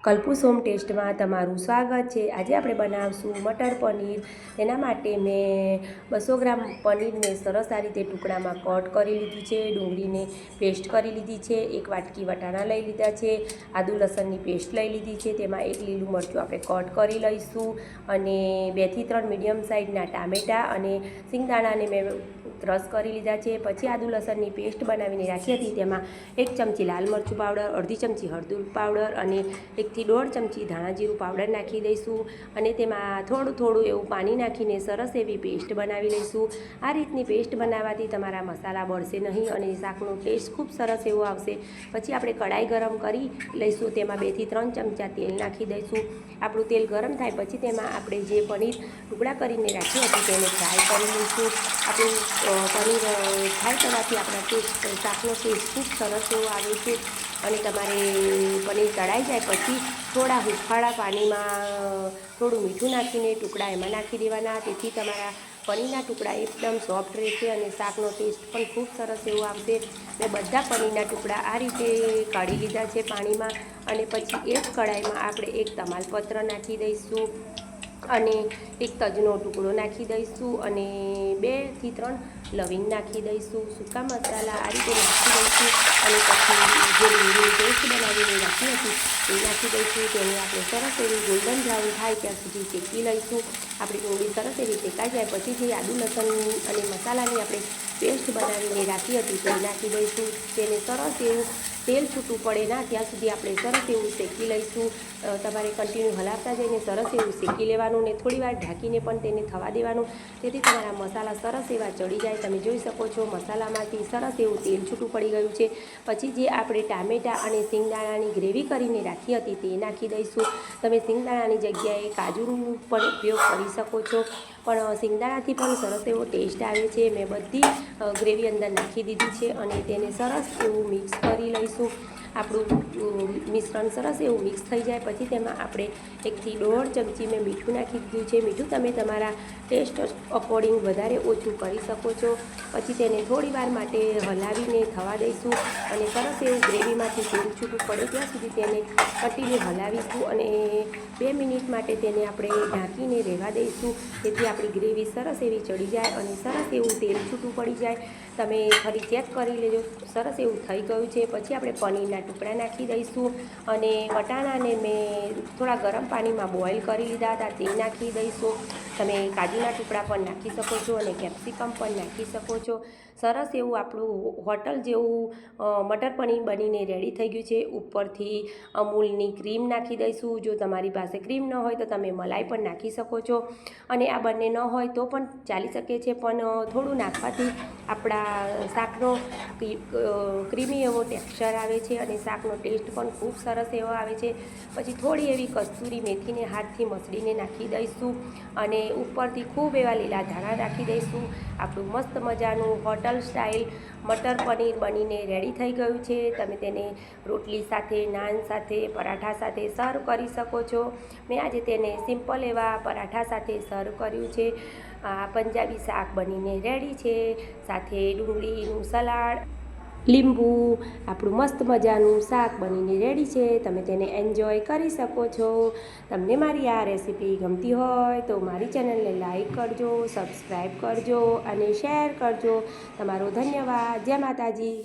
કલ્પુસ home ટેસ્ટમાં તમારું સ્વાગત છે। આજે આપણે બનાવશું મટર પનીર। તેના માટે મેં 200 ગ્રામ પનીરને સરસ આ રીતે ટુકડામાં કટ કરી લીધું છે। ડુંગળીને પેસ્ટ કરી લીધી છે। 1 વાટકી વટાણા લઈ લીધા છે। આદુ લસણની પેસ્ટ લઈ લીધી છે। તેમાં 1 લીલું મરચું આપણે કટ કરી લઈશું અને 2 થી 3 મીડિયમ સાઇઝના ટામેટાં અને સિંગદાણાને મેં ક્રશ કરી લીધા છે। પછી આદુ લસણની પેસ્ટ બનાવીને રાખી હતી, તેમાં 1 ચમચી લાલ મરચું પાવડર, અડધી ચમચી હળદર પાવડર અને 1 થી 1.5 ચમચી ધાણા જીરું પાવડર નાખી દઈશું અને તેમાં થોડું એવું પાણી નાખીને સરસ એવી પેસ્ટ બનાવી લઈશું। આ રીતની પેસ્ટ બનાવવાથી તમારા મસાલા બળશે નહીં અને શાકનો ટેસ્ટ ખૂબ સરસ એવો આવશે। પછી આપણે કઢાઈ ગરમ કરી લઈશું, તેમાં 2 થી 3 ચમચા તેલ નાખી દઈશું। આપણું તેલ ગરમ થાય પછી તેમાં આપણે જે પનીર ટુકડા કરીને રાખી હતી તેને ફ્રાય કરી લઈશું। આપણું પનીર ફ્રાય કરવાથી આપણા ટેસ્ટ શાકનો ટેસ્ટ ખૂબ સરસ એવો આવે છે અને તમારે પનીર તળાઈ જાય પછી થોડા હુંફાળા પાણીમાં થોડું મીઠું નાખીને ટુકડા એમાં નાખી દેવાના, તેથી તમારા પનીરના ટુકડા એકદમ સોફ્ટ રહેશે અને શાકનો ટેસ્ટ પણ ખૂબ સરસ એવો આવશે। મેં બધા પનીરના ટુકડા આ રીતે કાઢી લીધા છે પાણીમાં અને પછી એ જ કઢાઈમાં આપણે 1 તમાલપત્ર નાખી દઈશું અને 1 તજનો ટુકડો નાખી દઈશું અને 2 થી 3 લવિંગ નાખી દઈશું। સૂકા મસાલા આ રીતે નાખી દઈશું અને પછી જે ડુંગળીની પેસ્ટ બનાવીને રાખી હતી એ નાખી દઈશું। તેને આપણે સરસ એવી ગોલ્ડન બ્રાઉન થાય ત્યાં સુધી શેકી લઈશું। આપણી ડુંગળી સરસ એવી શેકાઈ જાય પછી જે આદુ લસણ અને મસાલાની આપણે પેસ્ટ બનાવીને રાખી હતી તે નાખી દઈશું। તેને સરસ એવું તેલ છૂટું પડે ના ત્યાં સુધી આપણે સરસ એવું શેકી લઈશું। તમારે કન્ટિન્યુ હલાવતા જઈને સરસ એવું શેકી લેવાનું ને થોડીવાર ઢાંકીને પણ તેને થવા દેવાનું, તેથી તમારા મસાલા સરસ એવા ચડી જાય। તમે જોઈ શકો છો મસાલામાંથી સરસ એવું તેલ છૂટું પડી ગયું છે। પછી જે આપણે ટામેટાં અને સિંગદાણાની ગ્રેવી કરીને રાખી હતી તે નાખી દઈશું। તમે સિંગદાણાની જગ્યાએ કાજુનો પણ ઉપયોગ કરી શકો છો, પણ સિંગદાણાથી પણ સરસ એવો ટેસ્ટ આવે છે। મેં બધી ગ્રેવી અંદર નાખી દીધી છે અને તેને સરસ એવું મિક્સ કરી લઈશું। આપણું મિશ્રણ સરસ એવું મિક્સ થઈ જાય પછી તેમાં આપણે 1 થી 1.5 ચમચી મેં મીઠું નાખી દીધું છે। મીઠું તમે તમારા ટેસ્ટ અકોર્ડિંગ વધારે ઓછું કરી શકો છો। પછી તેને થોડીવાર માટે હલાવીને થવા દઈશું અને સરસ એવું ગ્રેવીમાંથી તેલ છૂટું પડે ત્યાં સુધી તેને કન્ટિન્યુ હલાવીશું અને 2 મિનિટ માટે તેને આપણે ઢાંકીને રહેવા દઈશું, જેથી આપણી ગ્રેવી સરસ એવી ચડી જાય અને સરસ એવું તેલ છૂટું પડી જાય। તમે ફરી ચેક કરી લેજો, સરસ એવું થઈ ગયું છે। પછી આપણે પનીરના ટુકડા નાખી દઈશું અને વટાણાને મેં થોડા ગરમ પાણીમાં બોઇલ કરી લીધા હતા તે નાખી દઈશું। તમે કાજુના ટુકડા પણ નાખી શકો છો અને કેપ્સિકમ પણ નાખી શકો છો। સરસ એવું આપણું હોટલ જેવું મટર પનીર બનીને રેડી થઈ ગયું છે। ઉપરથી અમૂલની ક્રીમ નાખી દઈશું। જો તમારી પાસે ક્રીમ ન હોય તો તમે મલાઈ પણ નાખી શકો છો અને આ બંને ન હોય તો પણ ચાલી શકે છે, પણ થોડું નાખવાથી આપણા શાકનો ક્રીમી એવો ટેક્સચર આવે છે અને શાકનો ટેસ્ટ પણ ખૂબ સરસ એવો આવે છે। પછી થોડી એવી કસ્તુરી મેથીને હાથથી મસળીને નાખી દઈશું અને ઉપરથી ખૂબ એવા લીલા ધાણા નાખી દઈશું। આપણું મસ્ત મજાનું હોટલ સ્ટાઇલ મટર પનીર બનીને રેડી થઈ ગયું છે। તમે તેને રોટલી સાથે, નાન સાથે, પરાઠા સાથે સર્વ કરી શકો છો। મેં આજે તેને સિમ્પલ એવા પરાઠા સાથે સર્વ કર્યું છે। આ પંજાબી શાક બનીને રેડી છે, સાથે ડુંગળીનું સલાડ, લીંબુ, આપણું મસ્ત મજાનું શાક બનીને રેડી છે। તમે તેને એન્જોય કરી શકો છો। તમને મારી આ રેસીપી ગમતી હોય તો મારી ચેનલને લાઈક કરજો, સબસ્ક્રાઈબ કરજો અને શેર કરજો। તમારો ધન્યવાદ। જય માતાજી।